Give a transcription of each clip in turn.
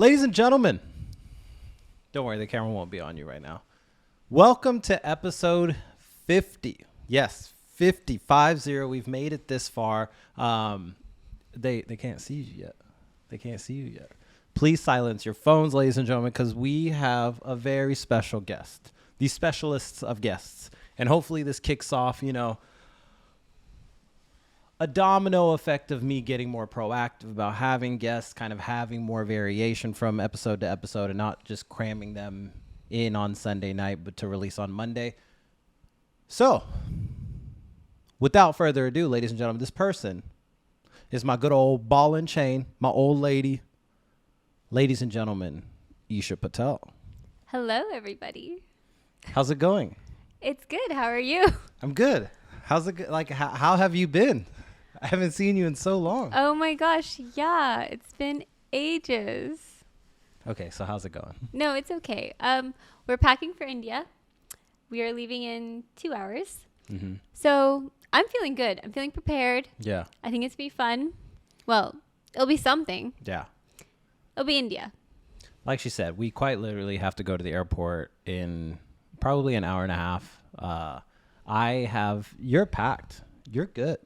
Ladies and gentlemen, don't worry, the camera won't be on you right now. Welcome to episode 50. Yes, 50, 50. We've made it this far. They can't see you yet. They can't see you yet. Please silence your phones, ladies and gentlemen, because we have a very special guest. The specialists of guests. And hopefully this kicks off, a domino effect of me getting more proactive about having guests, kind of having more variation from episode to episode and not just cramming them in on Sunday night, but to release on Monday. So, without further ado, ladies and gentlemen, this person is my good old ball and chain, my old lady. Ladies and gentlemen, Isha Patel. Hello, everybody. How's it going? It's good. How are you? I'm good. How's it like? How have you been? I haven't seen you in so long. Oh my gosh. Yeah, it's been ages. Okay, so how's it going? No, it's okay. We're packing for India. We are leaving in 2 hours. Mm-hmm. So I'm feeling good. I'm feeling prepared. Yeah. I think it's be fun. Well, it'll be something. Yeah. It'll be India. Like she said, we quite literally have to go to the airport in probably an hour and a half. You're packed. You're good.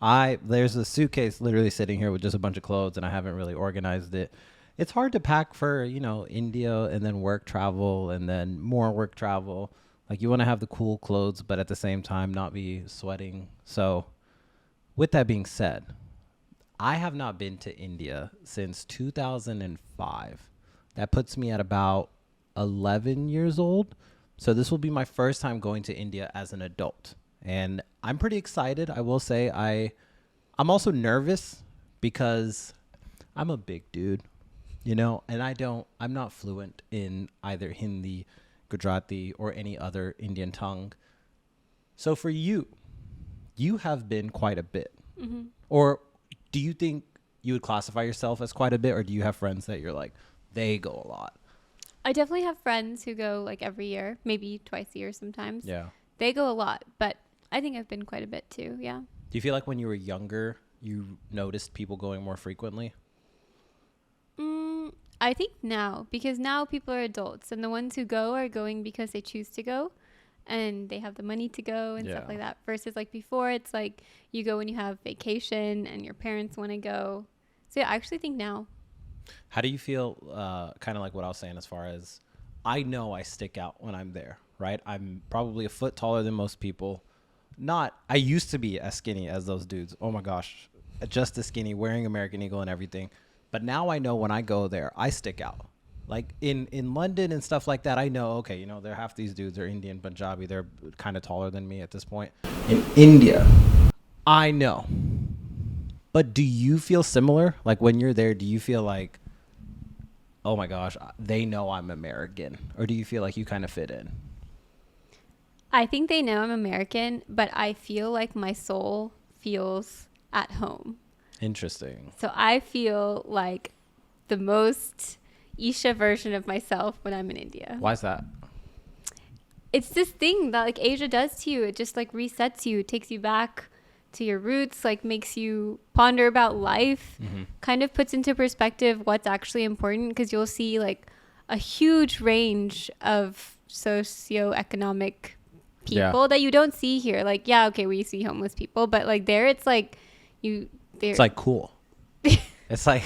There's a suitcase literally sitting here with just a bunch of clothes and I haven't really organized it. It's hard to pack for, India and then work travel and then more work travel. Like you want to have the cool clothes, but at the same time not be sweating. So with that being said, I have not been to India since 2005. That puts me at about 11 years old. So this will be my first time going to India as an adult. And I'm pretty excited. I will say I'm also nervous because I'm a big dude, and I'm not fluent in either Hindi, Gujarati, or any other Indian tongue. So for you have been quite a bit. Mm-hmm. Or do you think you would classify yourself as quite a bit, or do you have friends that you're like, they go a lot? I definitely have friends who go like every year, maybe twice a year sometimes. Yeah. They go a lot, but I think I've been quite a bit too, yeah. Do you feel like when you were younger, you noticed people going more frequently? I think now, because now people are adults and the ones who go are going because they choose to go and they have the money to go and stuff like that. Versus like before, it's like you go when you have vacation and your parents want to go. So yeah, I actually think now. How do you feel, kind of like what I was saying as far as I know I stick out when I'm there, right? I'm probably a foot taller than most people. I used to be as skinny as those dudes. Oh my gosh, just as skinny, wearing American Eagle and everything. But now I know when I go there, I stick out. Like in London and stuff like that, I know, okay, they're half these dudes are Indian, Punjabi. They're kind of taller than me at this point. In India, I know. But do you feel similar? Like when you're there, do you feel like, oh my gosh, they know I'm American? Or do you feel like you kind of fit in? I think they know I'm American, but I feel like my soul feels at home. Interesting. So I feel like the most Isha version of myself when I'm in India. Why is that? It's this thing that like Asia does to you. It just like resets you. It takes you back to your roots, like makes you ponder about life, kind of puts into perspective what's actually important, because you'll see like a huge range of socioeconomic people that you don't see here. Like, yeah, okay, we see homeless people, but like there it's like it's like cool. It's like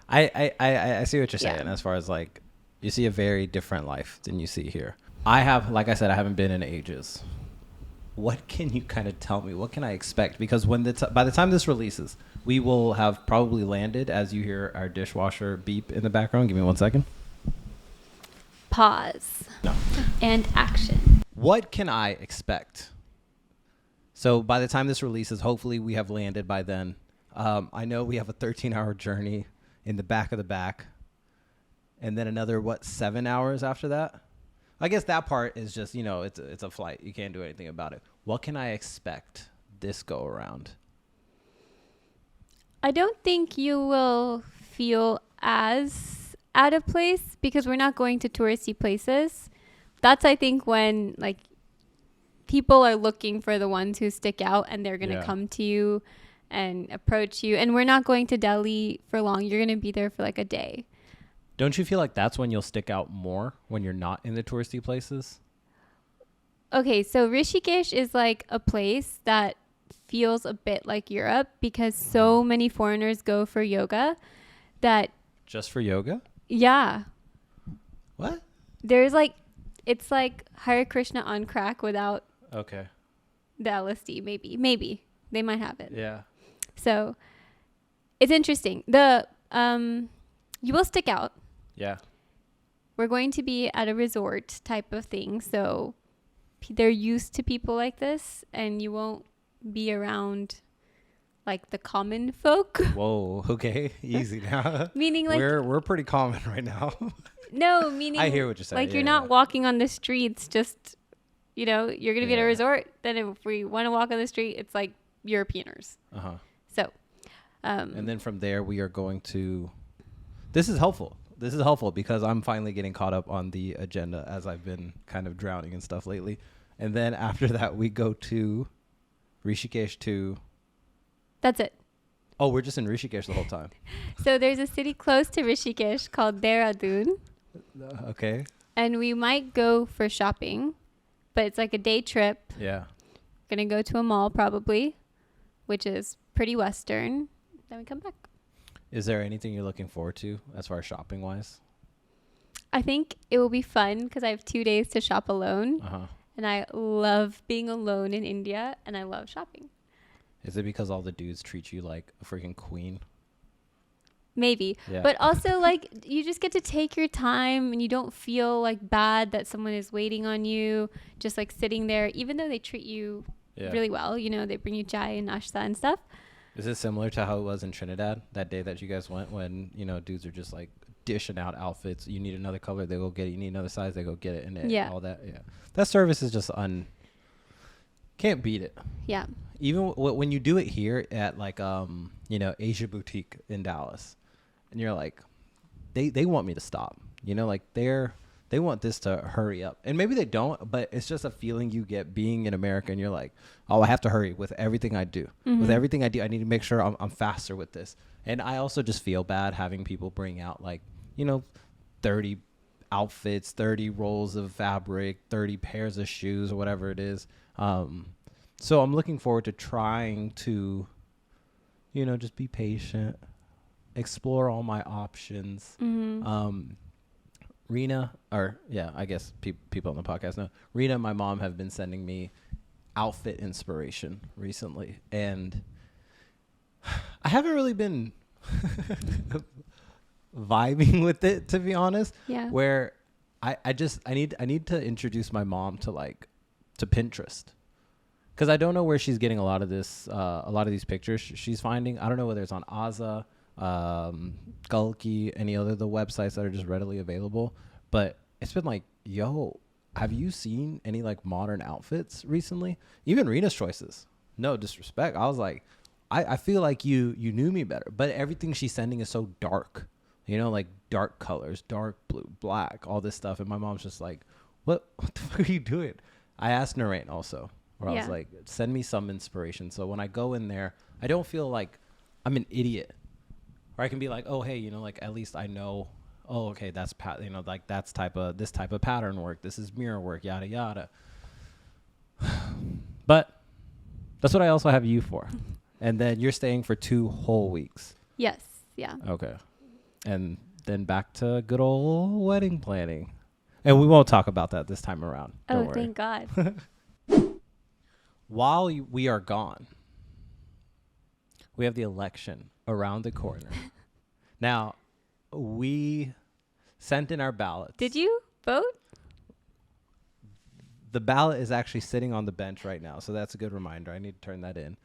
I see what you're saying as far as like you see a very different life than you see here. Like I said, I haven't been in ages. What can you kind of tell me? What can I expect? Because by the time this releases, we will have probably landed, as you hear our dishwasher beep in the background. Give me 1 second. Pause. No. And action. What can I expect? So by the time this releases, hopefully we have landed by then. I know we have a 13-hour journey in the back of the back. And then another, 7 hours after that? I guess that part is just, it's a flight. You can't do anything about it. What can I expect this go around? I don't think you will feel as out of place because we're not going to touristy places. That's, I think, when like people are looking for the ones who stick out and they're going to come to you and approach you. And we're not going to Delhi for long. You're going to be there for like a day. Don't you feel like that's when you'll stick out more when you're not in the touristy places? Okay, so Rishikesh is like a place that feels a bit like Europe because so many foreigners go for yoga that, Just for yoga? yeah, What? there's like, it's like Hare Krishna on crack without Okay. the LSD, maybe. They might have it. Yeah. So it's interesting. You will stick out. Yeah. We're going to be at a resort type of thing, so they're used to people like this, and you won't be around like the common folk. Whoa. Okay. Easy now. Meaning like we're pretty common right now. no, meaning I hear what you're saying. like Yeah, you're not yeah. walking on the streets. Just you're gonna be at a Yeah. resort. Then if we want to walk on the street, it's like Europeaners. Uh-huh. So, And then from there, we are going to. This is helpful. This is helpful because I'm finally getting caught up on the agenda as I've been kind of drowning and stuff lately. And then after that, we go to Rishikesh to. that's it. Oh, we're just in Rishikesh the whole time. So there's a city close to Rishikesh called Dehradun, Okay. and we might go for shopping, but it's like a day trip. Yeah. Gonna go to a mall probably, which is pretty Western. Then we come back. Is there anything you're looking forward to as far as shopping wise? I think it will be fun because I have 2 days to shop alone, Uh-huh. and I love being alone in India, and I love shopping. Is it because all the dudes treat you like a freaking queen? Maybe. Yeah. But also, like, you just get to take your time and you don't feel like bad that someone is waiting on you, just like sitting there, even though they treat you really well. They bring you chai and nashta and stuff. Is it similar to how it was in Trinidad that day that you guys went when, dudes are just like dishing out outfits? You need another color, they go get it. You need another size, they go get it. And all that. Yeah. That service is just can't beat it. Yeah. Even when you do it here at like, Asia Boutique in Dallas, and you're like, they want me to stop, like they want this to hurry up. And maybe they don't, but it's just a feeling you get being in America. And you're like, oh, I have to hurry with everything I do. Mm-hmm. With everything I do, I need to make sure I'm faster with this. And I also just feel bad having people bring out like, 30 outfits, 30 rolls of fabric, 30 pairs of shoes or whatever it is. So I'm looking forward to trying to, just be patient, explore all my options. Mm-hmm. Rena, I guess people on the podcast know, Rena and my mom have been sending me outfit inspiration recently. And I haven't really been vibing with it, to be honest. Yeah. Where I need to introduce my mom to Pinterest. Because I don't know where she's getting a lot of these pictures she's finding. I don't know whether it's on Aza, Gulky, any other of the websites that are just readily available. But it's been like, yo, have you seen any like modern outfits recently? Even Rena's choices. No disrespect. I was like, I feel like you knew me better. But everything she's sending is so dark. Like dark colors, dark blue, black, all this stuff. And my mom's just like, what the fuck are you doing? I asked Narain also. Where I was like, send me some inspiration. So when I go in there, I don't feel like I'm an idiot. Or I can be like, oh, hey, like at least I know, oh, okay, that's, like this type of pattern work. This is mirror work, yada, yada. But that's what I also have you for. And then you're staying for 2 whole weeks. Yes. Yeah. Okay. And then back to good old wedding planning. And we won't talk about that this time around. Don't worry. Thank God. While we are gone, we have the election around the corner. Now, we sent in our ballots. Did you vote? The ballot is actually sitting on the bench right now, so that's a good reminder. I need to turn that in.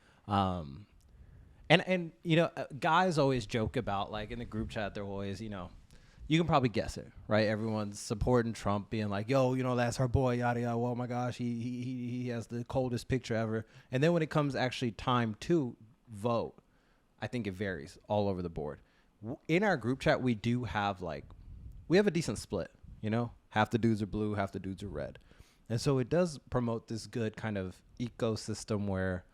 And guys always joke about, like, in the group chat, they're always, you can probably guess it, right? Everyone's supporting Trump, being like, yo, that's our boy, yada, yada. Oh, my gosh, he has the coldest picture ever. And then when it comes actually time to vote, I think it varies all over the board. In our group chat, we do have, we have a decent split, Half the dudes are blue, half the dudes are red. And so it does promote this good kind of ecosystem where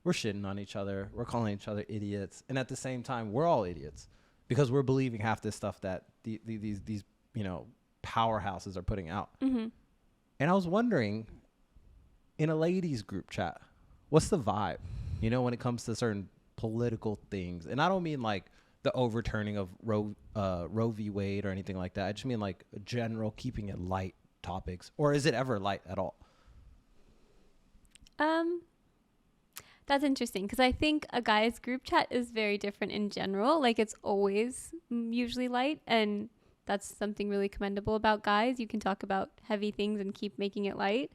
we're shitting on each other. We're calling each other idiots. And at the same time, we're all idiots. because we're believing half this stuff that these powerhouses are putting out. Mm-hmm. And I was wondering, in a ladies group chat, what's the vibe, when it comes to certain political things? And I don't mean like the overturning of Roe v. Wade or anything like that. I just mean like general keeping it light topics. Or is it ever light at all? That's interesting, because I think a guy's group chat is very different in general. Like, it's always usually light, and that's something really commendable about guys. You can talk about heavy things and keep making it light.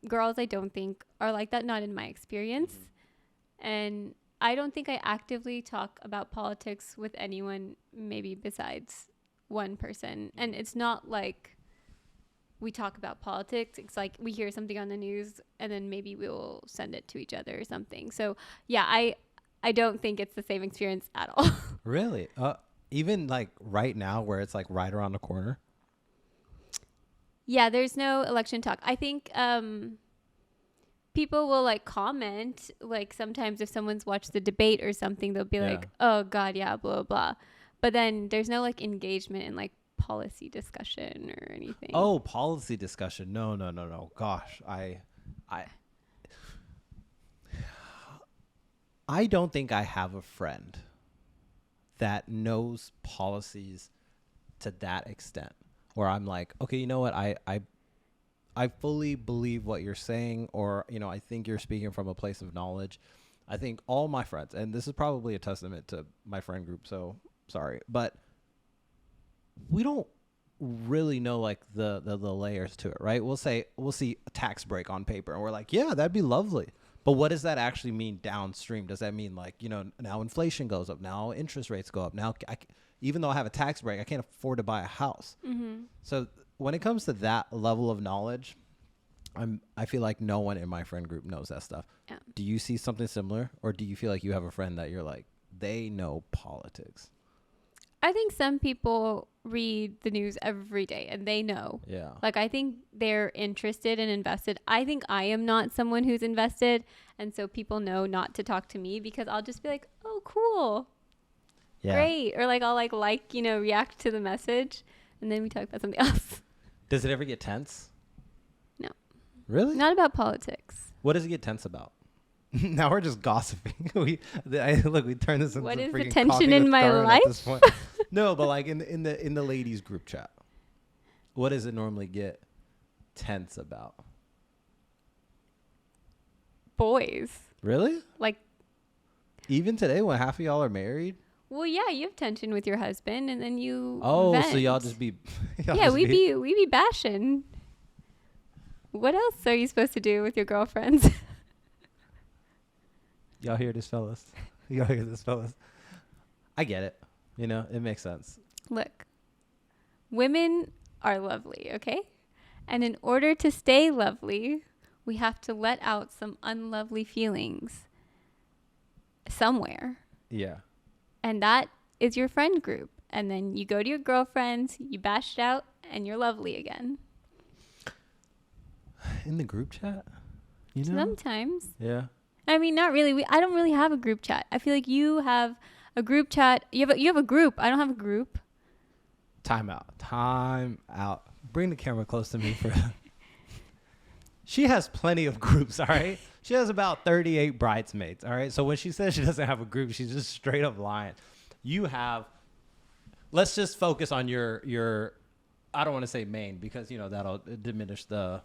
Girls, I don't think are like that, not in my experience. Mm-hmm. And I don't think I actively talk about politics with anyone, maybe besides one person. And it's not like we talk about politics. It's like we hear something on the news and then maybe we'll send it to each other or something. So yeah, I don't think it's the same experience at all. Really? Even like right now where it's like right around the corner? Yeah, there's no election talk. I think people will like comment, like sometimes if someone's watched the debate or something, they'll be like, oh God, yeah, blah, blah. But then there's no like engagement in like policy discussion or anything. Oh, policy discussion. No. Gosh, I don't think I have a friend that knows policies to that extent where I'm like, okay, you know what? I fully believe what you're saying, or, I think you're speaking from a place of knowledge. I think all my friends, and this is probably a testament to my friend group, so sorry, but we don't really know like the layers to it, right? We'll see a tax break on paper and we're like, yeah, that'd be lovely. But what does that actually mean downstream? Does that mean like, now inflation goes up, now interest rates go up, now even though I have a tax break, I can't afford to buy a house. Mm-hmm. So when it comes to that level of knowledge, I feel like no one in my friend group knows that stuff. Yeah. Do you see something similar, or do you feel like you have a friend that you're like, they know politics? I think some people read the news every day and they know. Yeah. Like, I think they're interested and invested. I think I am not someone who's invested. And so people know not to talk to me because I'll just be like, oh, cool. Yeah. Great. Or like, I'll react to the message and then we talk about something else. Does it ever get tense? No. Really? Not about politics. What does it get tense about? Now we're just gossiping. we turned this into what is the tension in my life? At this point. No, but like in the ladies group chat, what does it normally get tense about? Boys. Really? Like, even today when half of y'all are married? Well, yeah, you have tension with your husband, and then you. Oh, vent. So y'all just be. We be bashing. What else are you supposed to do with your girlfriends? Y'all hear this, fellas? Y'all hear this, fellas? I get it. It makes sense. Look, women are lovely, okay? And in order to stay lovely, we have to let out some unlovely feelings somewhere. Yeah. And that is your friend group. And then you go to your girlfriends, you bash it out, and you're lovely again. In the group chat? Sometimes. Yeah. I mean, not really. I don't really have a group chat. I feel like you have a group chat. You have a group. I don't have a group. Time out. Bring the camera close to me for. She has plenty of groups. All right. She has about 38 bridesmaids. All right. So when she says she doesn't have a group, she's just straight up lying. You have. Let's just focus on your. I don't want to say main because that'll diminish the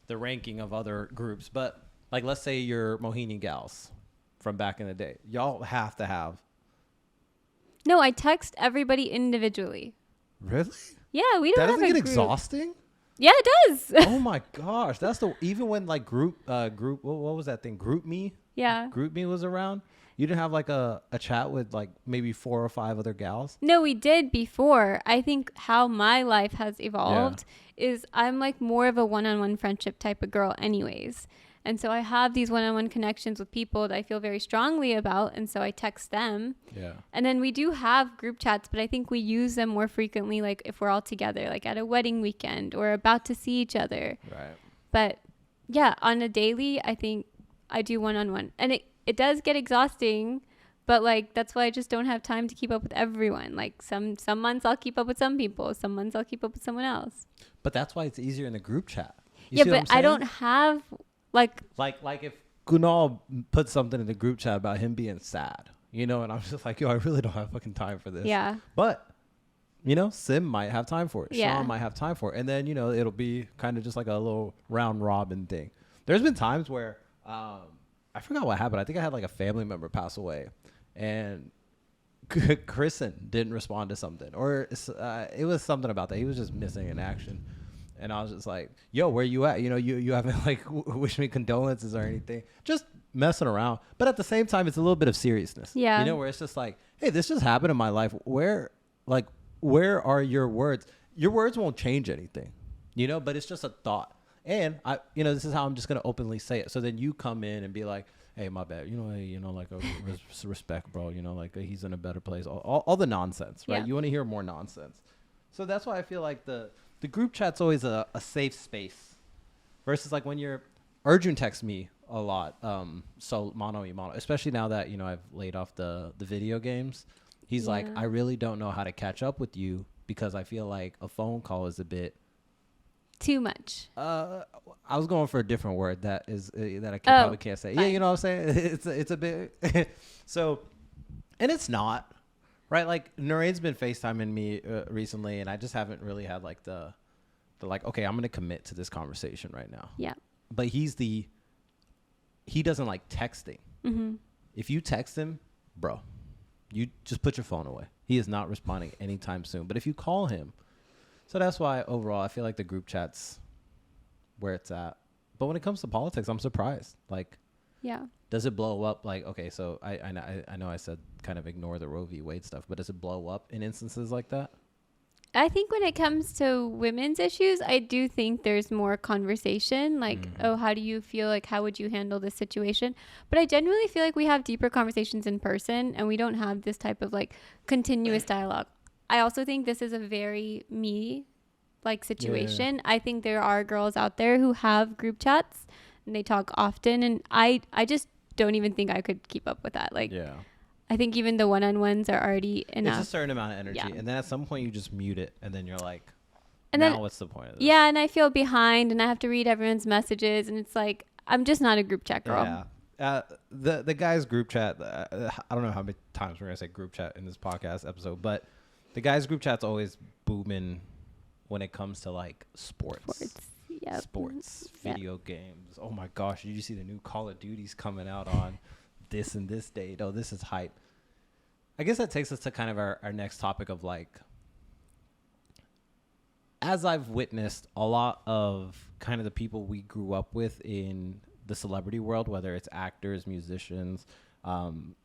ranking of other groups, but. Like, let's say your Mohini gals from back in the day. Y'all have to have. No, I text everybody individually. Really? Yeah, we don't have a group. That doesn't get exhausting? Yeah, it does. Oh, my gosh. That's even when, like, group, what was that thing? Group Me? Yeah. Group Me was around? You didn't have, like, a chat with, like, maybe 4 or 5 other gals? No, we did before. I think how my life has evolved is I'm, like, more of a one-on-one friendship type of girl anyways. And so I have these one-on-one connections with people that I feel very strongly about. And so I text them. Yeah. And then we do have group chats, but I think we use them more frequently, like if we're all together, like at a wedding weekend or about to see each other. Right. But yeah, on a daily, I think I do one-on-one. And it does get exhausting, But like, that's why I just don't have time to keep up with everyone. Like some months I'll keep up with some people. Some months I'll keep up with someone else. But that's why it's easier in the group chat. Yeah, but I don't have like if Kunal put something in the group chat about him being sad, you know, and I'm just like, yo, I really don't have fucking time for this. Yeah. But, you know, Sim might have time for it. Yeah. Sean might have time for it. And then, you know, it'll be kind of just like a little round robin thing. There's been times where I forgot what happened. I think I had like a family member pass away, and Kristen didn't respond to something, or it was something about that. He was just missing in action. And I was just like, yo, where you at? You know, you haven't like wished me condolences or anything. Just messing around. But at the same time, it's a little bit of seriousness. Yeah. You know, where it's just like, hey, this just happened in my life. Where are your words? Your words won't change anything, you know, but it's just a thought. And this is how I'm just going to openly say it. So then you come in and be like, hey, my bad. Respect, bro. You know, like he's in a better place. All the nonsense, right? Yeah. You want to hear more nonsense. So that's why I feel like the group chat's always a safe space versus like when Arjun texts me a lot. So mano y mano, especially now that, you know, I've laid off the video games. He's like, I really don't know how to catch up with you because I feel like a phone call is a bit too much. I was going for a different word that I probably can't say. Fine. Yeah, you know what I'm saying? It's a bit so, and it's not right. Like Noreen's been FaceTiming me recently, and I just haven't really had like the like, okay, I'm gonna commit to this conversation right now. Yeah. But he doesn't like texting. Mm-hmm. If you text him, bro, you just put your phone away. He is not responding anytime soon. But if you call him. So that's why overall I feel like the group chat's where it's at. But when it comes to politics, I'm surprised. Like, yeah, does it blow up? Like, okay, so I know I said kind of ignore the Roe v. Wade stuff, but does it blow up in instances like that? I think when it comes to women's issues, I do think there's more conversation. Like, oh, how do you feel? Like, how would you handle this situation? But I genuinely feel like we have deeper conversations in person, and we don't have this type of like continuous dialogue. I also think this is a very me-like situation. Yeah. I think there are girls out there who have group chats and they talk often. And I just don't even think I could keep up with that. Like, I think even the one-on-ones are already enough. It's a certain amount of energy. Yeah. And then at some point you just mute it. And then you're like, and now then, what's the point of this? Yeah, and I feel behind and I have to read everyone's messages. And it's like, I'm just not a group chat girl. Yeah. The guys' group chat, I don't know how many times we're going to say group chat in this podcast episode, but the guys' group chat's always booming when it comes to like sports, video games. Oh my gosh, did you see the new Call of Duty's coming out on this and this date? Oh, this is hype. I guess that takes us to kind of our next topic of like, as I've witnessed a lot of kind of the people we grew up with in the celebrity world, whether it's actors, musicians, and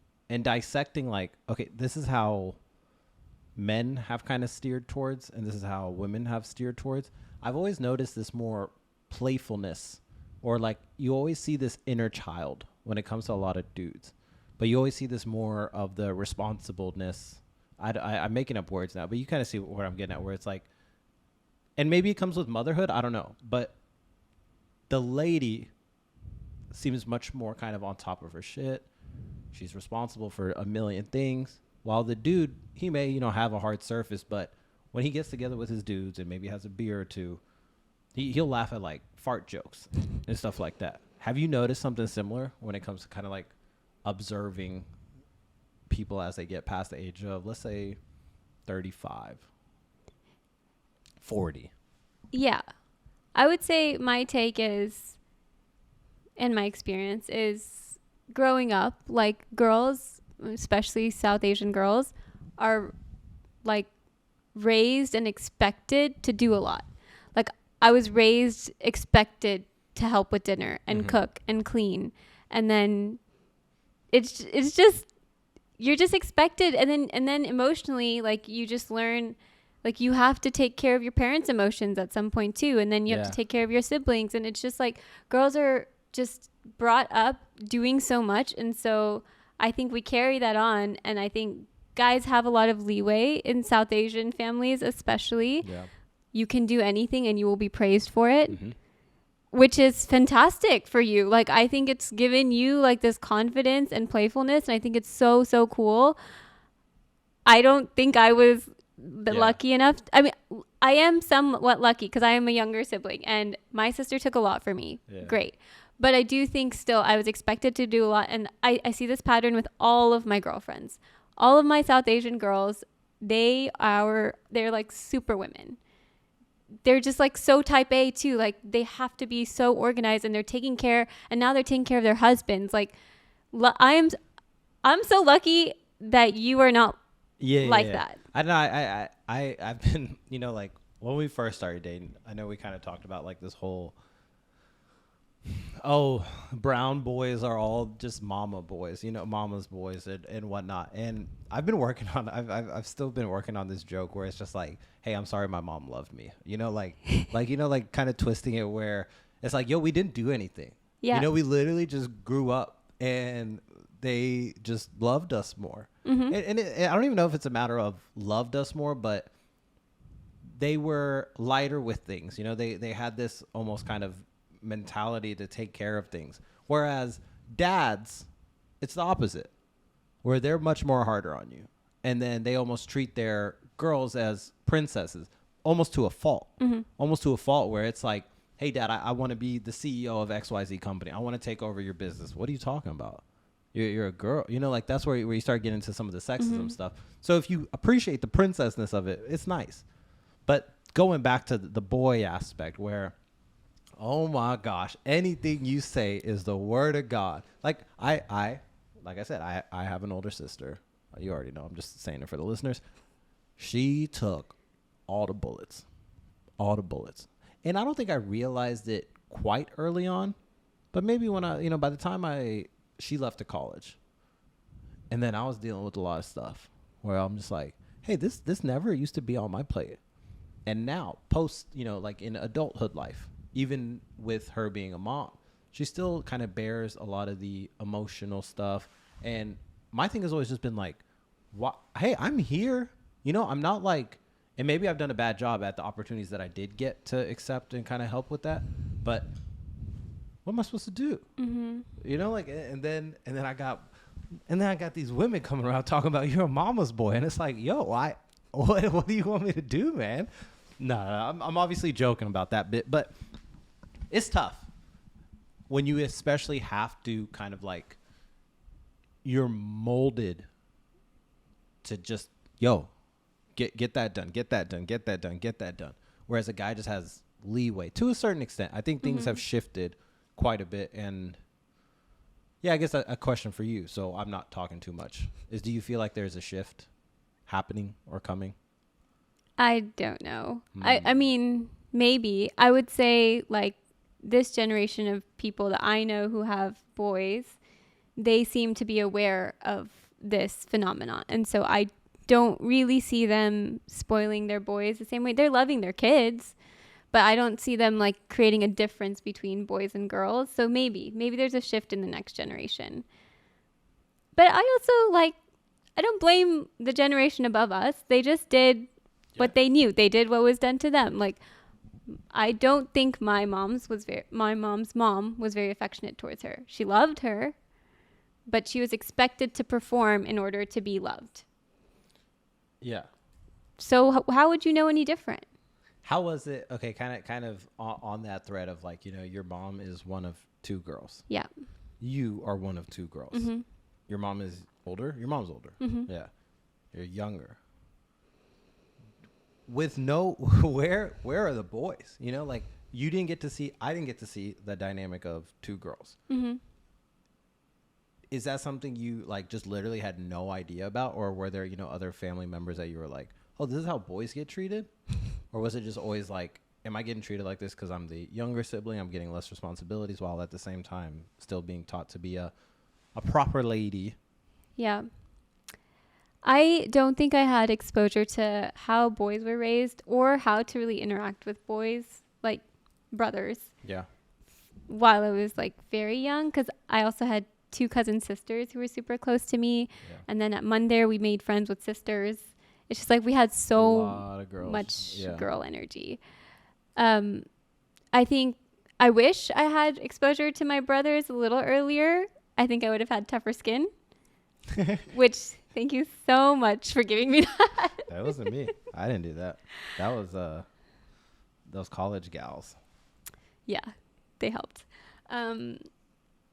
dissecting like, okay, this is how men have kind of steered towards, and this is how women have steered towards. I've always noticed this more playfulness, or like you always see this inner child when it comes to a lot of dudes, but you always see this more of the responsibleness. I'm making up words now, but you kind of see what I'm getting at, where it's like, and maybe it comes with motherhood, I don't know, but the lady seems much more kind of on top of her shit. She's responsible for a million things. While the dude, he may, you know, have a hard surface, but when he gets together with his dudes and maybe has a beer or two, he'll laugh at like fart jokes and stuff like that. Have you noticed something similar when it comes to kind of like observing people as they get past the age of, let's say, 35, 40? Yeah. I would say my take is, and my experience is, growing up, like girls, especially South Asian girls, are like raised and expected to do a lot. Like I was raised expected to help with dinner and cook and clean, and then it's just, you're just expected, and then emotionally, like you just learn, like you have to take care of your parents' emotions at some point too, and then you have to take care of your siblings, and it's just like girls are just brought up doing so much, and so I think we carry that on, and I think guys have a lot of leeway in South Asian families, especially. Yeah. You can do anything and you will be praised for it. which is fantastic for you. Like, I think it's given you like this confidence and playfulness. And I think it's so, so cool. I don't think I was lucky enough. I mean, I am somewhat lucky because I am a younger sibling and my sister took a lot for me. Yeah. Great. But I do think still I was expected to do a lot. And I see this pattern with all of my girlfriends. All of my South Asian girls, they're like super women. They're just like so type A too. Like they have to be so organized and they're taking care. And now they're taking care of their husbands. Like I'm so lucky that you are not that. I don't know. I've been, you know, like when we first started dating, I know we kind of talked about like this whole, brown boys are all just mama boys, you know, mama's boys and whatnot. And I've been working on, I've still been working on this joke where it's just like, hey, I'm sorry my mom loved me, you know, like you know, like kind of twisting it where it's like, yo, we didn't do anything. Yeah. You know, we literally just grew up and they just loved us more. Mm-hmm. And I don't even know if it's a matter of loved us more, but they were lighter with things. You know, they had this almost kind of mentality to take care of things. Whereas dads, it's the opposite, where they're much more harder on you. And then they almost treat their girls as princesses, almost to a fault. Mm-hmm. Almost to a fault where it's like, hey, dad, I want to be the CEO of XYZ company. I want to take over your business. What are you talking about? You're a girl, you know, like that's where you start getting into some of the sexism stuff. So if you appreciate the princessness of it, it's nice. But going back to the boy aspect where, oh my gosh, anything you say is the word of God. Like like I said, I have an older sister. You already know. I'm just saying it for the listeners. She took all the bullets. And I don't think I realized it quite early on, but maybe when by the time she left to college, and then I was dealing with a lot of stuff where I'm just like, hey, this never used to be on my plate. And now post, like in adulthood life, even with her being a mom, she still kind of bears a lot of the emotional stuff. And my thing has always just been like, hey, I'm here. I'm not like, and maybe I've done a bad job at the opportunities that I did get to accept and kind of help with that. But what am I supposed to do? Mm-hmm. And then I got these women coming around talking about you're a mama's boy, and it's like, yo, what do you want me to do, man? No, I'm obviously joking about that bit, but it's tough when you especially have to kind of like, you're molded to just, yo, get that done. Whereas a guy just has leeway to a certain extent. I think things have shifted quite a bit. And yeah, I guess a question for you, so I'm not talking too much, is do you feel like there's a shift happening or coming? I don't know. I mean, maybe. I would say like this generation of people that I know who have boys, they seem to be aware of this phenomenon. And so I don't really see them spoiling their boys the same way. They're loving their kids, but I don't see them like creating a difference between boys and girls. So maybe there's a shift in the next generation. But I also I don't blame the generation above us. They just did what they knew. They did what was done to them. Like, I don't think my mom's mom was very affectionate towards her. She loved her, but she was expected to perform in order to be loved. Yeah. So how would you know any different? How was it? Okay, kind of on that thread of like, your mom is one of two girls. Yeah. You are one of two girls. Mm-hmm. Your mom is older. Your mom's older. Mm-hmm. Yeah. You're younger. With where are the boys? Like I didn't get to see the dynamic of two girls. Mm-hmm. Is that something you like just literally had no idea about, or were there other family members that you were like, oh, this is how boys get treated? Or was it just always like, am I getting treated like this because I'm the younger sibling, I'm getting less responsibilities, while at the same time still being taught to be a proper lady? Yeah. I don't think I had exposure to how boys were raised or how to really interact with boys, like brothers. Yeah. While I was like very young, because I also had two cousin sisters who were super close to me. Yeah. And then at Mundair, we made friends with sisters. It's just like we had so much girl energy. I think I wish I had exposure to my brothers a little earlier. I think I would have had tougher skin. Which, thank you so much for giving me that. That wasn't me. I didn't do that. That was those college gals. Yeah, they helped.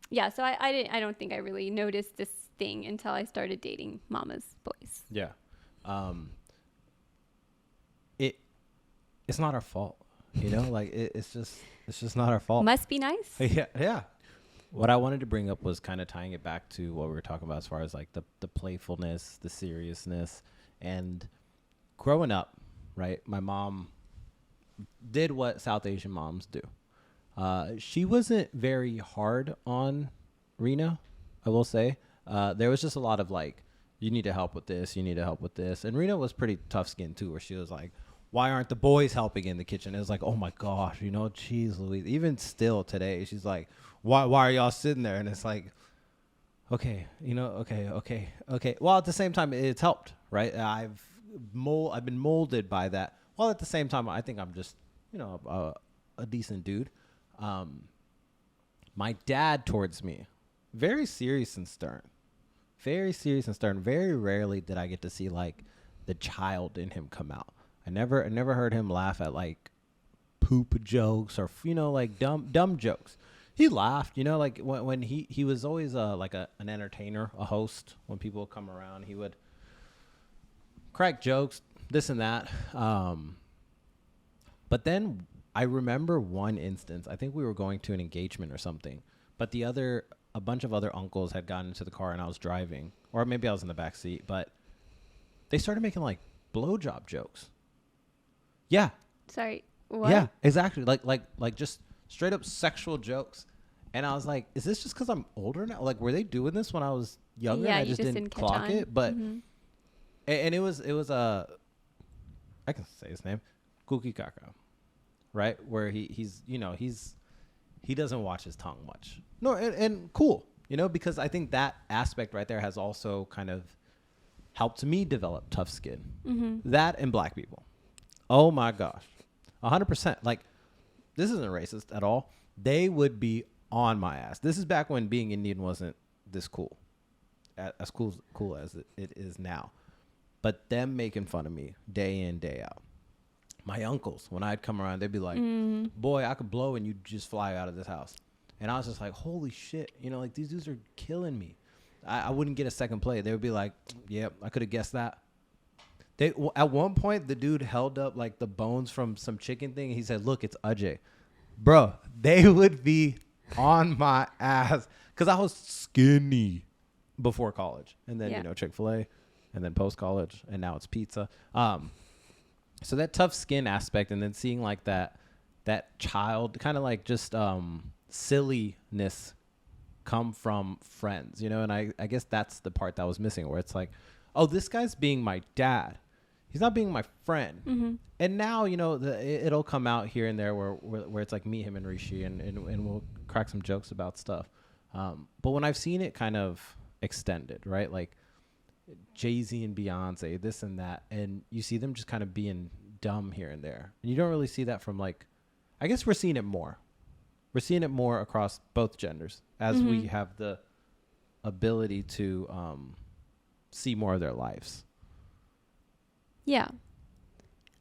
Yeah, so I don't think I really noticed this thing until I started dating mama's boys. Yeah. It's not our fault, you know, like it's just not our fault. Must be nice. Yeah. What I wanted to bring up was kind of tying it back to what we were talking about as far as like the playfulness, the seriousness, and growing up, right? My mom did what South Asian moms do. She wasn't very hard on Rena, I will say. There was just a lot of like, you need to help with this, you need to help with this. And Rena was pretty tough skinned too, where she was like, why aren't the boys helping in the kitchen? It was like, oh my gosh, you know, geez Louise. Even still today, she's like, why are y'all sitting there? And it's like, okay, you know, okay. Well, at the same time, it's helped, right? I've been molded by that. While at the same time, I think I'm just, you know, a decent dude. My dad towards me, very serious and stern. Very serious and stern. Very rarely did I get to see like the child in him come out. I never heard him laugh at like poop jokes or, you know, like dumb jokes. He laughed, you know, like when he was always like an entertainer, a host. When people would come around, he would crack jokes, this and that. But then I remember one instance. I think we were going to an engagement or something, but a bunch of other uncles had gotten into the car and I was driving, or maybe I was in the back seat, but they started making like blowjob jokes. Yeah. Sorry. What? Yeah, exactly. Like just straight up sexual jokes. And I was like, is this just because I'm older now? Like, were they doing this when I was younger? Yeah, and I just didn't clock it. But and it was I can say his name, Cookie Kaka, right? Where he's you know he doesn't watch his tongue much. No, and cool, you know, because I think that aspect right there has also kind of helped me develop tough skin. That and black people. Oh my gosh, 100%. Like, this isn't racist at all. They would be on my ass. This is back when being Indian wasn't this cool, as cool as it is now. But them making fun of me day in, day out. My uncles, when I'd come around, they'd be like, boy, I could blow and you'd just fly out of this house. And I was just like, holy shit. You know, like, these dudes are killing me. I wouldn't get a second play. They would be like, yep, I could have guessed that. At one point, the dude held up like the bones from some chicken thing. And he said, look, it's Ajay. Bro, they would be on my ass because I was skinny before college. And then, you know, Chick-fil-A and then post-college. And now it's pizza. So that tough skin aspect, and then seeing like that child kind of like just silliness come from friends, you know. And I guess that's the part that was missing, where it's like, oh, this guy's being my dad. He's not being my friend. And now, you know, it'll come out here and there where it's like me, him, and Rishi, and we'll crack some jokes about stuff. But when I've seen it kind of extended, right, like Jay-Z and Beyonce, this and that, and you see them just kind of being dumb here and there. And you don't really see that from, like, I guess we're seeing it more. We're seeing it more across both genders as we have the ability to see more of their lives. Yeah.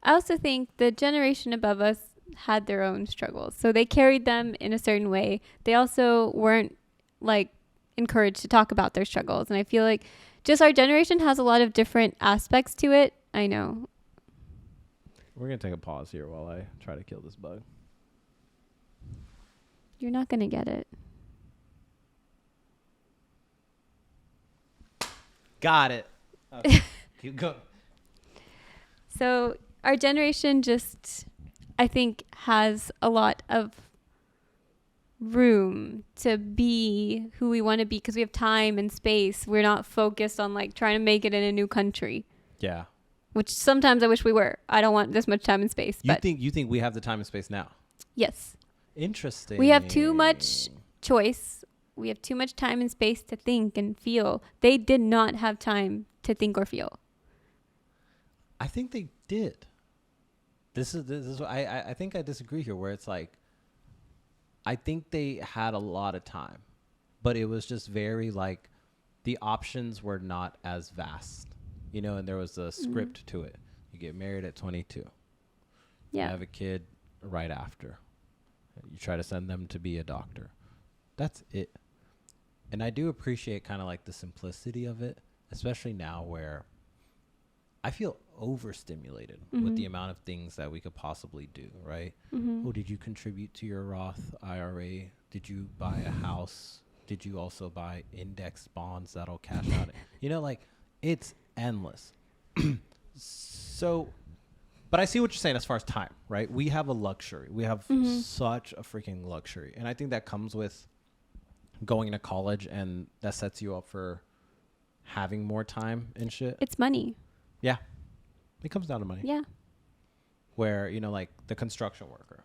I also think the generation above us had their own struggles. So they carried them in a certain way. They also weren't like encouraged to talk about their struggles. And I feel like just our generation has a lot of different aspects to it. I know. We're going to take a pause here while I try to kill this bug. You're not going to get it. Got it. Okay. Keep going. So our generation just, I think, has a lot of room to be who we want to be because we have time and space. We're not focused on like trying to make it in a new country. Yeah. Which sometimes I wish we were. I don't want this much time and space. You think we have the time and space now? Yes. Interesting. We have too much choice. We have too much time and space to think and feel. They did not have time to think or feel. I think they did. This is I think I disagree here, where it's like I think they had a lot of time, but it was just very like the options were not as vast, you know, and there was a script to it. You get married at 22. Yeah. You have a kid right after. You try to send them to be a doctor. That's it. And I do appreciate kind of like the simplicity of it, especially now where I feel overstimulated with the amount of things that we could possibly do, right? Oh, did you contribute to your Roth IRA? Did you buy a house? Did you also buy index bonds that'll cash out? You know, like it's endless. So, but I see what you're saying as far as time, right? We have a luxury. We have such a freaking luxury. And I think that comes with going to college, and that sets you up for having more time and shit. It's money. Yeah. It comes down to money. Yeah. Where, you know, like the construction worker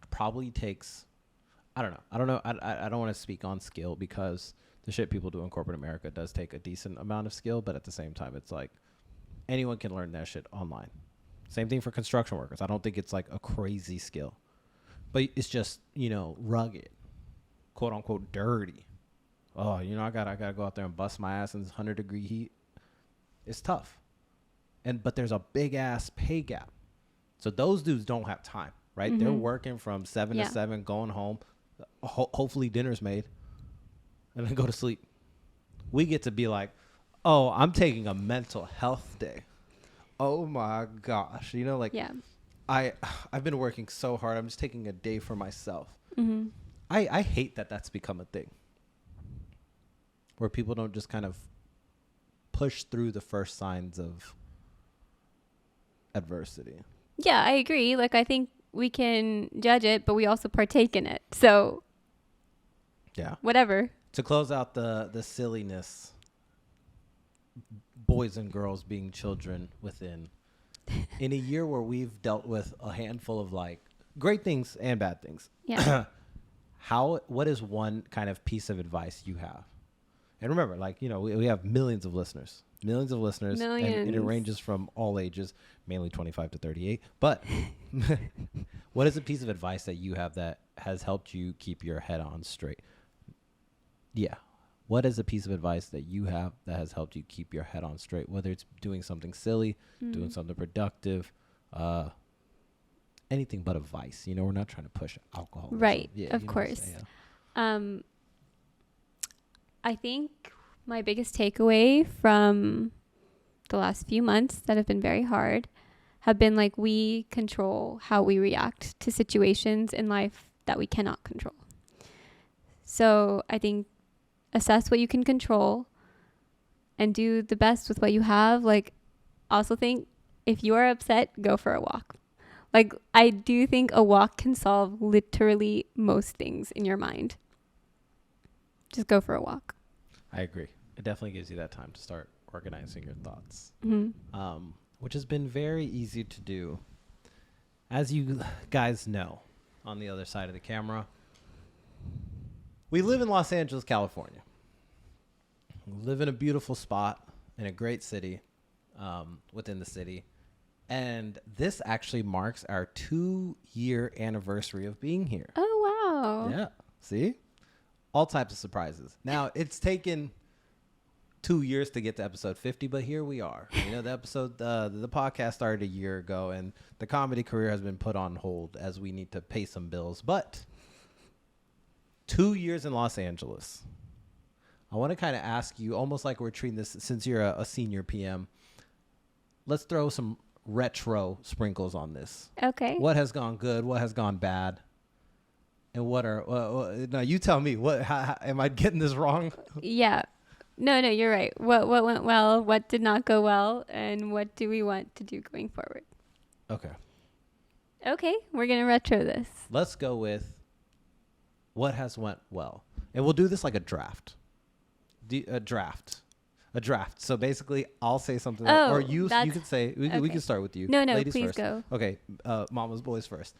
probably takes, I don't know. I don't want to speak on skill because the shit people do in corporate America does take a decent amount of skill. But at the same time, it's like anyone can learn that shit online. Same thing for construction workers. I don't think it's like a crazy skill, but it's just, you know, rugged, quote unquote, dirty. Oh, you know, I gotta go out there and bust my ass in this 100-degree heat. It's tough. But there's a big ass pay gap. So those dudes don't have time, right? They're working from 7 to 7, going home. Hopefully dinner's made, and then go to sleep. We get to be like, oh, I'm taking a mental health day. Oh my gosh. You know, like I've been working so hard. I'm just taking a day for myself. I hate that that's become a thing where people don't just kind of push through the first signs of adversity. Yeah, I agree. Like, I think we can judge it, but we also partake in it. So, yeah, whatever. To close out the silliness, boys and girls being children within, in a year where we've dealt with a handful of like great things and bad things. Yeah. What is one kind of piece of advice you have? And remember, like, you know, we have millions of listeners, and it ranges from all ages, mainly 25 to 38. But what is a piece of advice that you have that has helped you keep your head on straight? Yeah. What is a piece of advice that you have that has helped you keep your head on straight? Whether it's doing something silly, doing something productive, anything but a vice. You know, we're not trying to push alcohol. Right. Yeah, of course. I think my biggest takeaway from the last few months that have been very hard have been like we control how we react to situations in life that we cannot control. So I think assess what you can control and do the best with what you have. Like, also think if you are upset, go for a walk. Like, I do think a walk can solve literally most things in your mind. Just go for a walk. I agree. It definitely gives you that time to start organizing your thoughts, which has been very easy to do. As you guys know, on the other side of the camera, we live in Los Angeles, California. We live in a beautiful spot in a great city, within the city. And this actually marks our 2-year anniversary of being here. Oh, wow. Yeah. See? All types of surprises. Now, it's taken 2 years to get to episode 50, but here we are. You know, the podcast started a year ago, and the comedy career has been put on hold as we need to pay some bills. But 2 years in Los Angeles. I want to kind of ask you, almost like we're treating this, since you're a senior PM, let's throw some retro sprinkles on this. Okay. What has gone good? What has gone bad? And what are now you tell me, how, am I getting this wrong? Yeah. No, you're right. What went well, what did not go well, and what do we want to do going forward? Okay, we're going to retro this. Let's go with what has went well. And we'll do this like a draft. A draft. So basically, I'll say something, or you can say. We can start with you. No, ladies please first. go. Okay, mamas, boys first.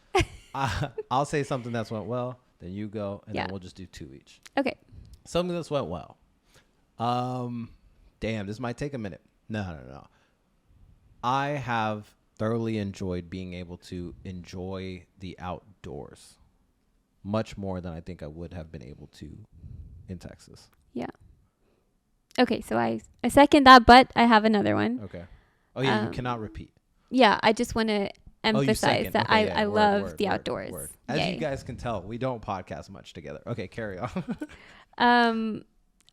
I'll say something that's went well, then you go, and then we'll just do 2 each. Okay. Something that's went well. Damn, this might take a minute. No. I have thoroughly enjoyed being able to enjoy the outdoors much more than I think I would have been able to in Texas. Yeah. Okay, so I second that, but I have another one. Okay. Oh yeah, you cannot repeat. Yeah, I just want to emphasize second. that Okay, I love the outdoors. As Yay. you guys can tell, we don't podcast much together. Okay, carry on.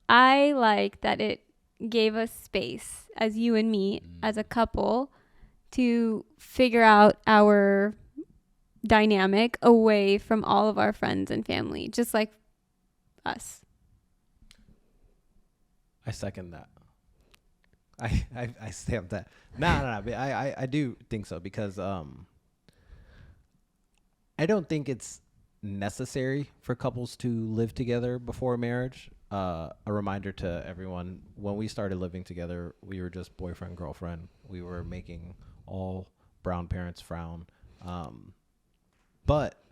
I like that it gave us space as you and me as a couple to figure out our dynamic away from all of our friends and family, just like us. I second that. I stamp that. No. I do think so because I don't think it's necessary for couples to live together before marriage. A reminder to everyone, when we started living together, we were just boyfriend, girlfriend. We were making all brown parents frown. But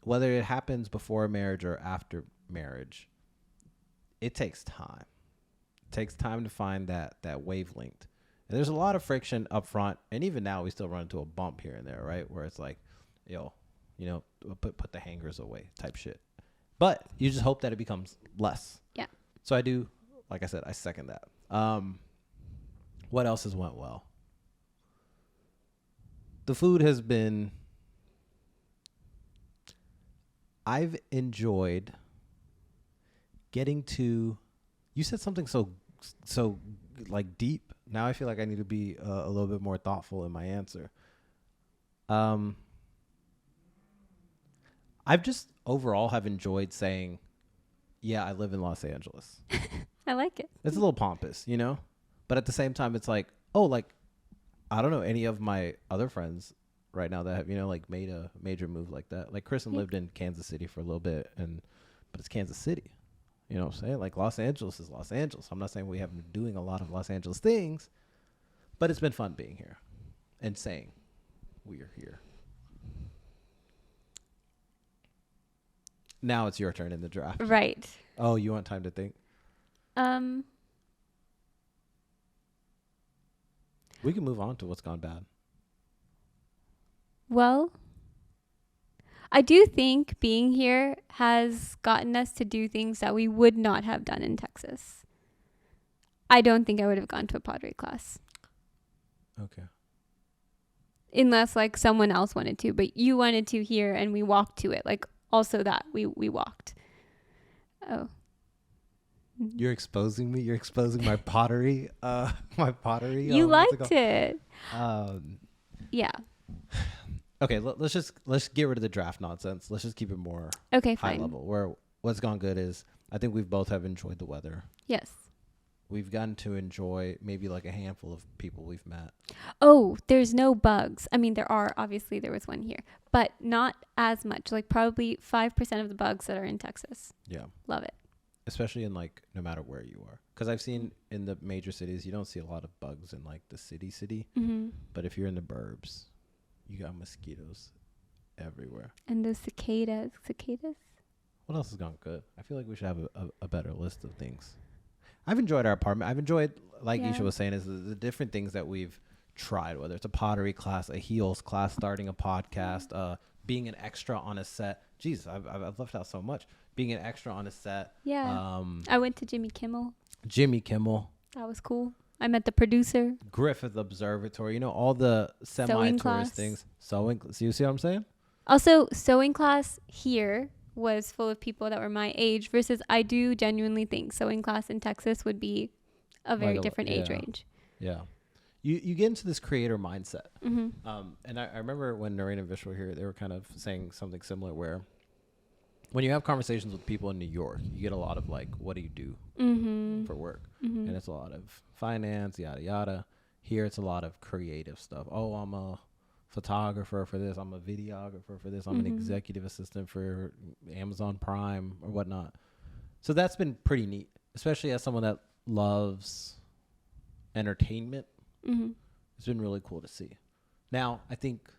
whether it happens before marriage or after marriage, it takes time. It takes time to find that wavelength. And there's a lot of friction up front. And even now we still run into a bump here and there, right? Where it's like, put the hangers away type shit. But you just hope that it becomes less. Yeah. So I do, like I said, I second that. What else has went well? The food has been, I've enjoyed getting to, you said something so like deep. Now I feel like I need to be a little bit more thoughtful in my answer. I've just overall have enjoyed saying, yeah, I live in Los Angeles. I like it. It's a little pompous, but at the same time, it's like, oh, like, I don't know any of my other friends right now that have, made a major move like that. Like Kristen lived in Kansas City for a little bit, but it's Kansas City. You know what I'm saying? Like Los Angeles is Los Angeles. I'm not saying we haven't been doing a lot of Los Angeles things, but it's been fun being here and saying we are here. Now it's your turn in the draft. Right. Oh, you want time to think? We can move on to what's gone bad. Well, I do think being here has gotten us to do things that we would not have done in Texas. I don't think I would have gone to a pottery class. Okay. Unless like someone else wanted to, but you wanted to here and we walked to it. Like also that we walked. Oh. You're exposing me. You're exposing my pottery. My pottery. You liked it. Yeah. Okay, let's get rid of the draft nonsense. Let's just keep it more high fine. Level. Where what's gone good is I think we've both have enjoyed the weather. Yes. We've gotten to enjoy maybe like a handful of people we've met. Oh, there's no bugs. I mean, there was one here, but not as much. Like probably 5% of the bugs that are in Texas. Yeah. Love it. Especially in like no matter where you are, because I've seen in the major cities you don't see a lot of bugs in like the city, Mm-hmm. but if you're in the burbs, you got mosquitoes everywhere. And those cicadas. What else has gone good? I feel like we should have a better list of things. I've enjoyed our apartment. I've enjoyed, like Isha was saying, is the different things that we've tried, whether it's a pottery class, a heels class, starting a podcast, being an extra on a set. Jeez, I've left out so much. Being an extra on a set. Yeah. I went to Jimmy Kimmel. That was cool. I met the producer. Griffith Observatory. all the semi-tourist things. Sewing. So you see what I'm saying? Also, sewing class here was full of people that were my age versus I do genuinely think sewing class in Texas would be a very different age range. Yeah. You get into this creator mindset. Mm-hmm. And I remember when Noreen and Vish were here, they were kind of saying something similar where when you have conversations with people in New York, you get a lot of like, what do you do for work? Mm-hmm. And it's a lot of finance, yada, yada. Here, it's a lot of creative stuff. Oh, I'm a photographer for this. I'm a videographer for this. I'm an executive assistant for Amazon Prime or whatnot. So that's been pretty neat, especially as someone that loves entertainment. Mm-hmm. It's been really cool to see. Now, I think,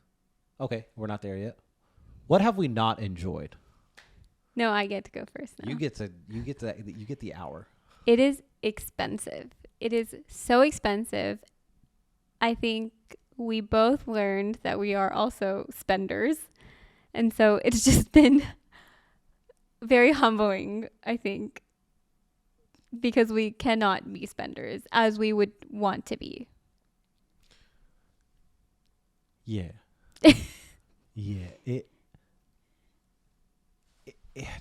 okay, we're not there yet. What have we not enjoyed? No, I get to go first now. You get the hour. It is expensive. It is so expensive. I think we both learned that we are also spenders. And so it's just been very humbling, I think, because we cannot be spenders as we would want to be. Yeah. Yeah.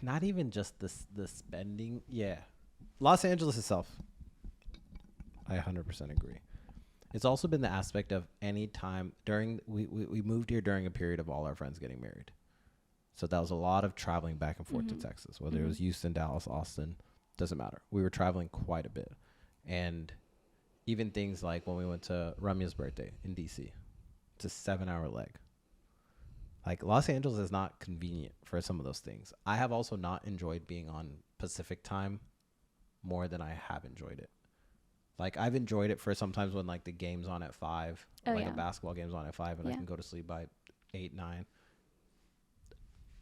Not even just the spending. Yeah. Los Angeles itself, I 100% agree. It's also been the aspect of any time during, we moved here during a period of all our friends getting married. So that was a lot of traveling back and forth to Texas, whether it was Houston, Dallas, Austin, doesn't matter. We were traveling quite a bit. And even things like when we went to Ramya's birthday in DC, it's a 7-hour leg. Like, Los Angeles is not convenient for some of those things. I have also not enjoyed being on Pacific time more than I have enjoyed it. Like, I've enjoyed it for sometimes when, like, the game's on at 5, a basketball game's on at 5, and I can go to sleep by 8, 9.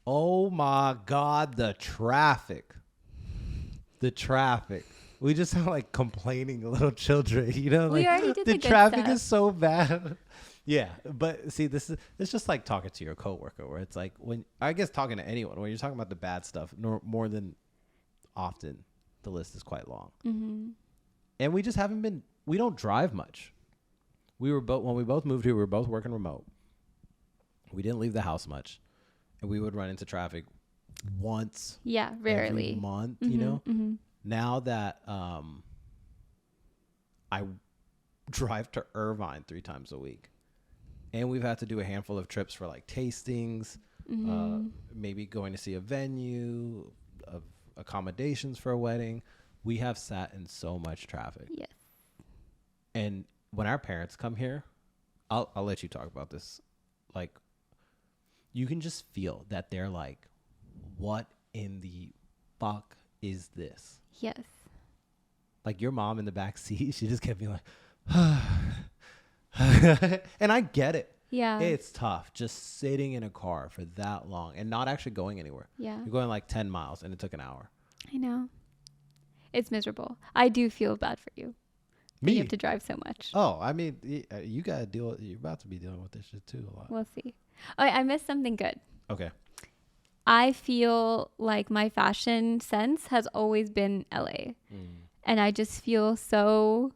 Oh, my God, the traffic. The traffic. We just sound like complaining little children, you know? We like, already did the the traffic good is so bad. Yeah, but see, it's just like talking to your coworker, where it's like, when I guess talking to anyone, when you're talking about the bad stuff, more than often, the list is quite long. Mm-hmm. And we just haven't been. We don't drive much. When we both moved here, we were both working remote. We didn't leave the house much, and we would run into traffic once. Yeah, rarely. Every month, you know. Mm-hmm. Now that I drive to Irvine 3 times a week. And we've had to do a handful of trips for like tastings, maybe going to see a venue, of accommodations for a wedding. We have sat in so much traffic. Yes. And when our parents come here, I'll let you talk about this. Like, you can just feel that they're like, what in the fuck is this? Yes. Like, your mom in the back seat, she just kept being like, and I get it. Yeah. It's tough just sitting in a car for that long and not actually going anywhere. Yeah. You're going like 10 miles and it took an hour. I know. It's miserable. I do feel bad for you. Me? You have to drive so much. Oh, I mean, you got to deal with, you're about to be dealing with this shit too a lot. We'll see. Oh, I missed something good. Okay. I feel like my fashion sense has always been LA. And I just feel so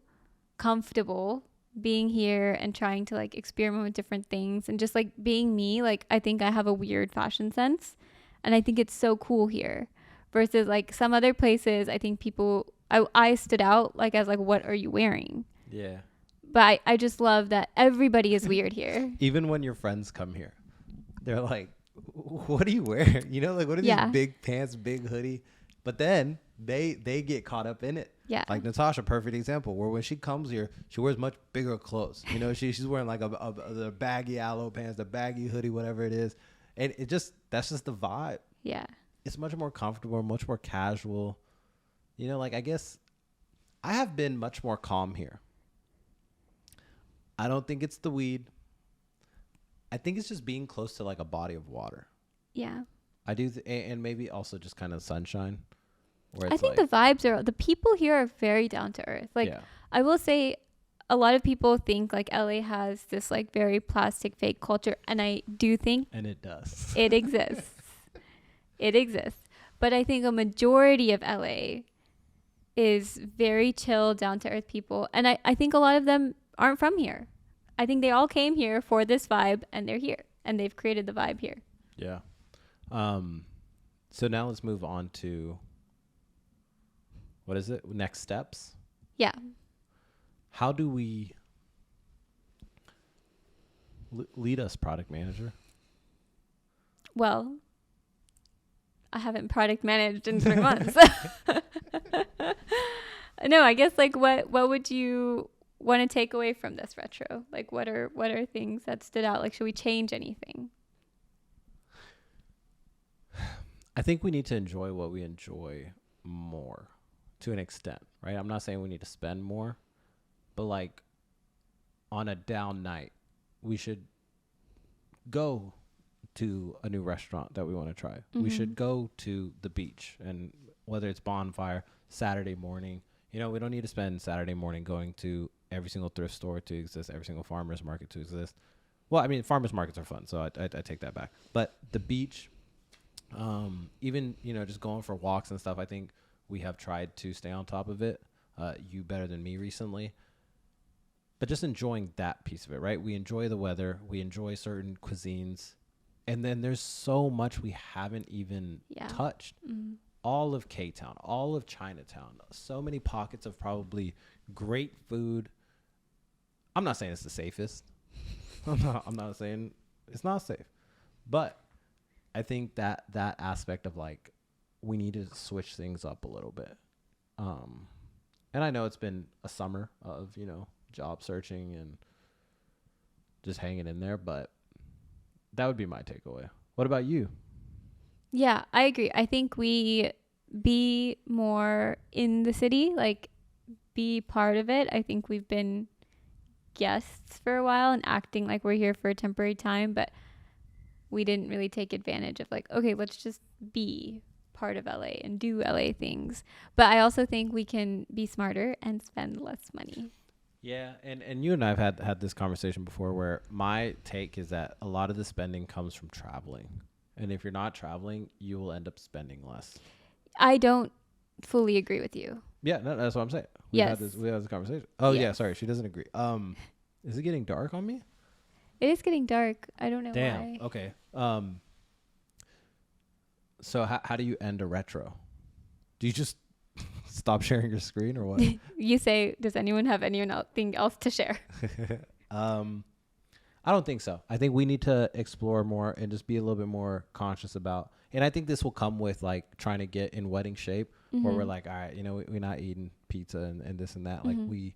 comfortable being here and trying to like experiment with different things and just like being me. Like, I think I have a weird fashion sense and I think it's so cool here versus like some other places. I think people, I stood out like as like, what are you wearing? Yeah. But I just love that everybody is weird here. Even when your friends come here, they're like, what do you wear? You know, like, what are these big pants, big hoodie? But then they get caught up in it. Yeah. Like Natasha, perfect example, where when she comes here, she wears much bigger clothes. You know, she's wearing like the baggy aloe pants, the baggy hoodie, whatever it is. And that's just the vibe. Yeah. It's much more comfortable, much more casual. You know, like, I guess I have been much more calm here. I don't think it's the weed. I think it's just being close to like a body of water. Yeah. I do. And maybe also just kind of sunshine. Where I think the vibes are, the people here are very down to earth. Like, I will say a lot of people think like LA has this like very plastic fake culture. And I do think. And it does. It exists. It exists. But I think a majority of LA is very chill, down to earth people. And I think a lot of them aren't from here. I think they all came here for this vibe and they're here. And they've created the vibe here. Yeah. So now let's move on to, what is it? Next steps? Yeah. How do we lead us, product manager? Well, I haven't product managed in 3 months. No, I guess like what would you want to take away from this retro? Like what are things that stood out? Like, should we change anything? I think we need to enjoy what we enjoy more to an extent, right? I'm not saying we need to spend more, but like on a down night, we should go to a new restaurant that we want to try. We should go to the beach, and whether it's bonfire, Saturday morning, you know, we don't need to spend Saturday morning going to every single thrift store to exist, every single farmer's market to exist. Well, I mean, farmers markets are fun, so I take that back. But the beach, Even, just going for walks and stuff, I think we have tried to stay on top of it. You better than me recently. But just enjoying that piece of it, right? We enjoy the weather. We enjoy certain cuisines. And then there's so much we haven't even touched. Mm-hmm. All of K-Town, all of Chinatown, so many pockets of probably great food. I'm not saying it's the safest. I'm not saying it's not safe. But I think that aspect of like, we need to switch things up a little bit. And I know it's been a summer of, job searching and just hanging in there, but that would be my takeaway. What about you? Yeah, I agree. I think we be more in the city, like be part of it. I think we've been guests for a while and acting like we're here for a temporary time, but we didn't really take advantage of like, okay, let's just be part of LA and do LA things. But I also think we can be smarter and spend less money. Yeah, and you and I have had this conversation before, where my take is that a lot of the spending comes from traveling. And if you're not traveling, you will end up spending less. I don't fully agree with you. Yeah, no, that's what I'm saying. We had this conversation. Oh, yeah, sorry. She doesn't agree. Is it getting dark on me? It is getting dark. I don't know why. Okay. So how do you end a retro? Do you just stop sharing your screen or what? You say, does anyone have anything else to share? I don't think so. I think we need to explore more and just be a little bit more conscious about, and I think this will come with like trying to get in wedding shape, where we're like, all right, we're not eating pizza and this and that. Like, we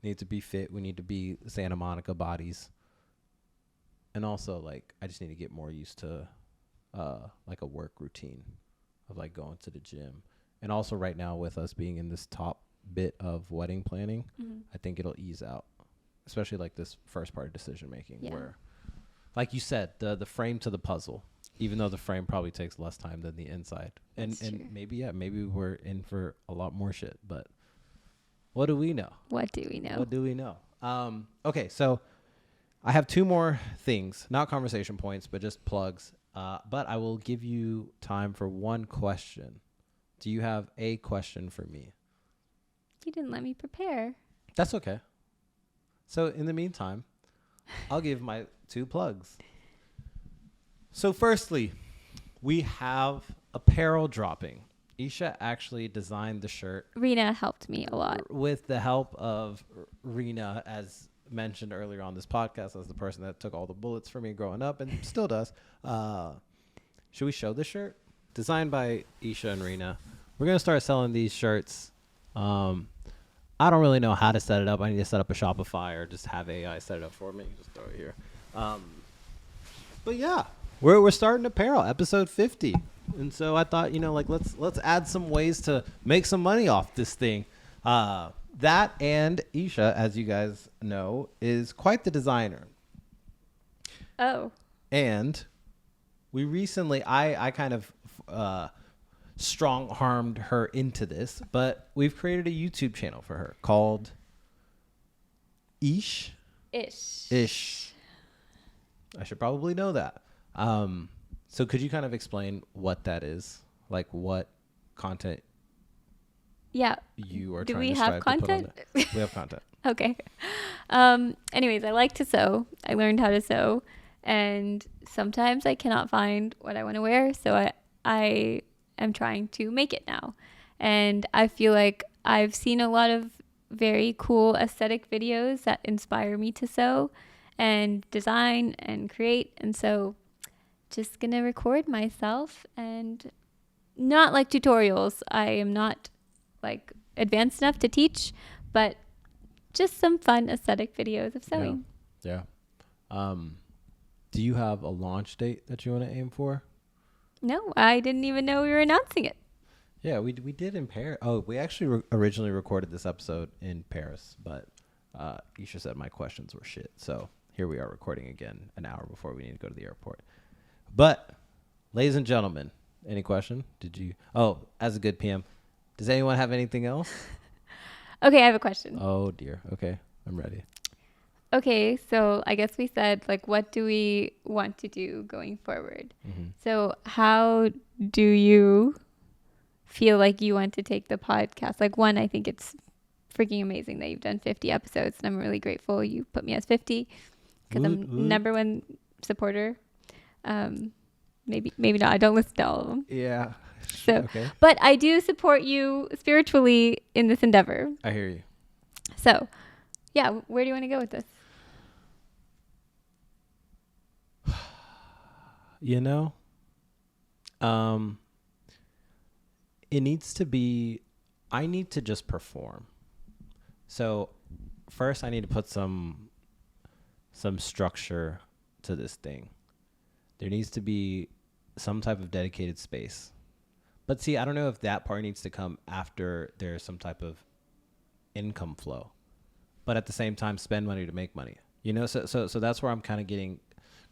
need to be fit. We need to be Santa Monica bodies. And also, like, I just need to get more used to like a work routine of like going to the gym. And also right now, with us being in this top bit of wedding planning, I think it'll ease out, especially like this first part of decision making, where, like you said, the frame to the puzzle, even though the frame probably takes less time than the inside. And maybe we're in for a lot more shit, but what do we know? What do we know? Okay, so I have two more things, not conversation points, but just plugs. But I will give you time for one question. Do you have a question for me? You didn't let me prepare. That's okay. So in the meantime, I'll give my two plugs. So firstly, we have apparel dropping. Isha actually designed the shirt. Rena helped me a lot. With the help of Rena, as mentioned earlier on this podcast, as the person that took all the bullets for me growing up and still does. Should we show the shirt? Designed by Isha and Rena. We're going to start selling these shirts. I don't really know how to set it up. I need to set up a Shopify or just have AI set it up for me. Just throw it here. But yeah, we're starting apparel, episode 50. And so I thought, let's add some ways to make some money off this thing. That and Isha, as you guys know, is quite the designer. Oh. And we recently, I kind of strong-armed her into this, but we've created a YouTube channel for her called Ish. I should probably know that. So could you kind of explain what that is? Like what content you are trying to strive to put on that? We have content. Okay. Anyways, I like to sew. I learned how to sew. And sometimes I cannot find what I want to wear. So I am trying to make it now. And I feel like I've seen a lot of very cool aesthetic videos that inspire me to sew and design and create. And so just going to record myself, and not like tutorials. I am not like advanced enough to teach, but just some fun aesthetic videos of sewing. Yeah. Do you have a launch date that you want to aim for? No, I didn't even know we were announcing it. Yeah, we did in Paris. Oh, we actually originally recorded this episode in Paris, but Isha said my questions were shit. So here we are recording again an hour before we need to go to the airport. But, ladies and gentlemen, any question? As a good PM, does anyone have anything else? Okay, I have a question. Oh, dear. Okay, I'm ready. Okay, so I guess we said, like, what do we want to do going forward? Mm-hmm. So how do you feel like you want to take the podcast? Like, one, I think it's freaking amazing that you've done 50 episodes, and I'm really grateful you put me as 50 because I'm number one supporter. Maybe not. I don't listen to all of them. Yeah. So, okay. But I do support you spiritually in this endeavor. I hear you. So, yeah, where do you want to go with this? You know, it needs to be, I need to just perform. So first I need to put some structure to this thing. There needs to be some type of dedicated space. But see, I don't know if that part needs to come after there's some type of income flow, but at the same time spend money to make money, you know? So that's where I'm kind of getting,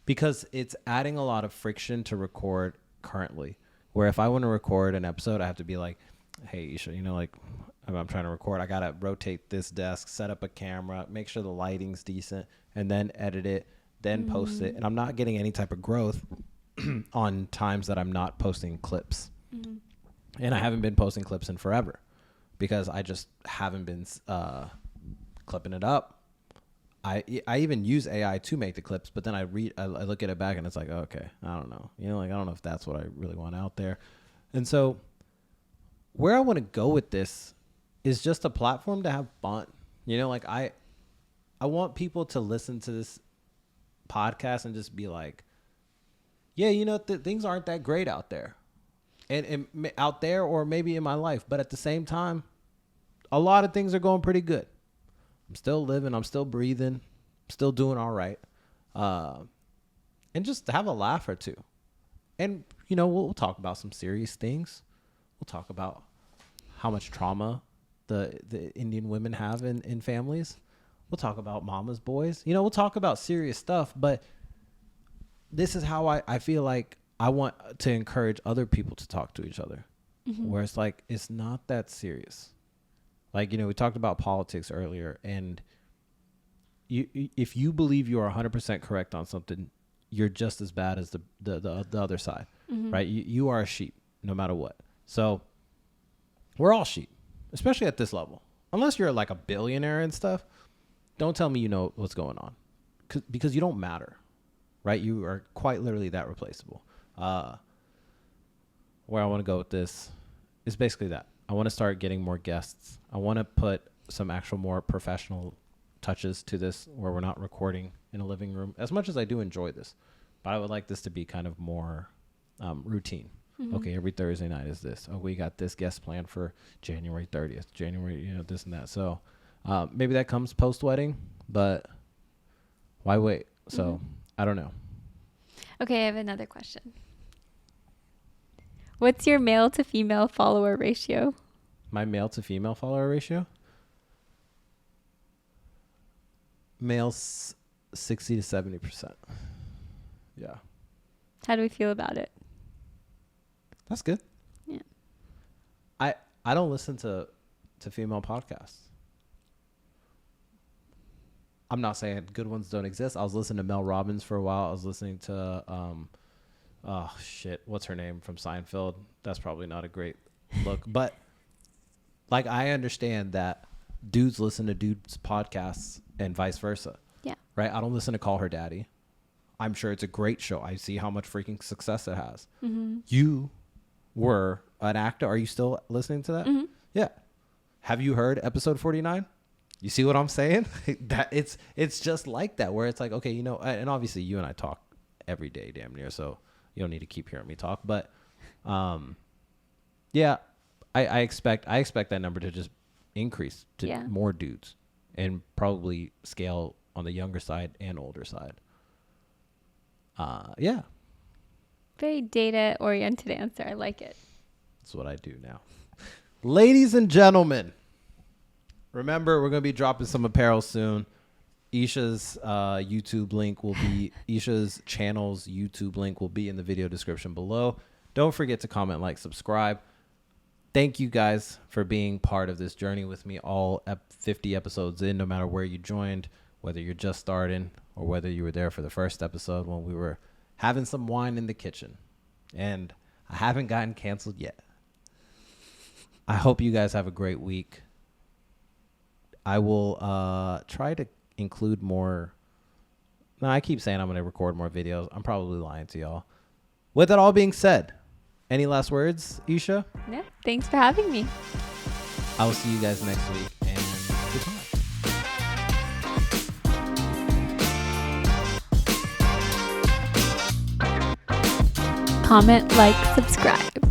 because it's adding a lot of friction to record currently, where if I want to record an episode, I have to be like, hey, Isha, you know, like I'm trying to record, I got to rotate this desk, set up a camera, make sure the lighting's decent, and then edit it, then post it. And I'm not getting any type of growth on times that I'm not posting clips. And I haven't been posting clips in forever because I just haven't been clipping it up. I even use AI to make the clips, but then I look at it back and it's like, oh, okay, I don't know. You know, like, I don't know if that's what I really want out there. And so where I want to go with this is just a platform to have fun. You know, like I want people to listen to this podcast and just be like, yeah, you know, things aren't that great out there. And out there, or maybe in my life, but at the same time, a lot of things are going pretty good. I'm still living, I'm still breathing, still doing all right. And just have a laugh or two. And, you know, we'll talk about some serious things. We'll talk about how much trauma the Indian women have in families. We'll talk about mama's boys. You know, we'll talk about serious stuff, but this is how I feel like I want to encourage other people to talk to each other, where it's like, it's not that serious. Like, you know, we talked about politics earlier, and if you believe you are 100% correct on something, you're just as bad as the other side, right? You are a sheep no matter what. So we're all sheep, especially at this level. Unless you're like a billionaire and stuff, don't tell me you know what's going on, because you don't matter, right? You are quite literally that replaceable. Where I want to go with this is basically that. I want to start getting more guests. I want to put some actual more professional touches to this, where we're not recording in a living room, as much as I do enjoy this, but I would like this to be kind of more routine. Okay, every Thursday night is this. Oh, we got this guest planned for January 30th, January, you know, this and that. So maybe that comes post-wedding, but why wait? So I don't know. Okay, I have another question. What's your male to female follower ratio? My male to female follower ratio? Males 60 to 70%. Yeah. How do we feel about it? That's good. Yeah. I don't listen to female podcasts. I'm not saying good ones don't exist. I was listening to Mel Robbins for a while. I was listening to oh shit, what's her name from Seinfeld? That's probably not a great look, but like, I understand that dudes listen to dudes podcasts and vice versa. Yeah. Right? I don't listen to Call Her Daddy. I'm sure it's a great show. I see how much freaking success it has. You were an actor. Are you still listening to that? Yeah. Have you heard episode 49? You see what I'm saying? That it's just like that, where it's like, okay, you know, and obviously you and I talk every day damn near, so you don't need to keep hearing me talk, but yeah, I expect that number to just increase to more dudes, and probably scale on the younger side and older side. Yeah. Very data oriented answer. I like it. That's what I do now. Ladies and gentlemen, remember, we're going to be dropping some apparel soon. Isha's YouTube link will be, Isha's channel's YouTube link will be in the video description below. Don't forget to comment, like, subscribe. Thank you guys for being part of this journey with me, all 50 episodes in, no matter where you joined, whether you're just starting or whether you were there for the first episode when we were having some wine in the kitchen. And I haven't gotten canceled yet. I hope you guys have a great week. I will try to include more. No, I keep saying I'm going to record more videos. I'm probably lying to y'all. With that all being said, any last words, Isha? No, thanks for having me. I will see you guys next week, and goodbye. Comment, like, subscribe.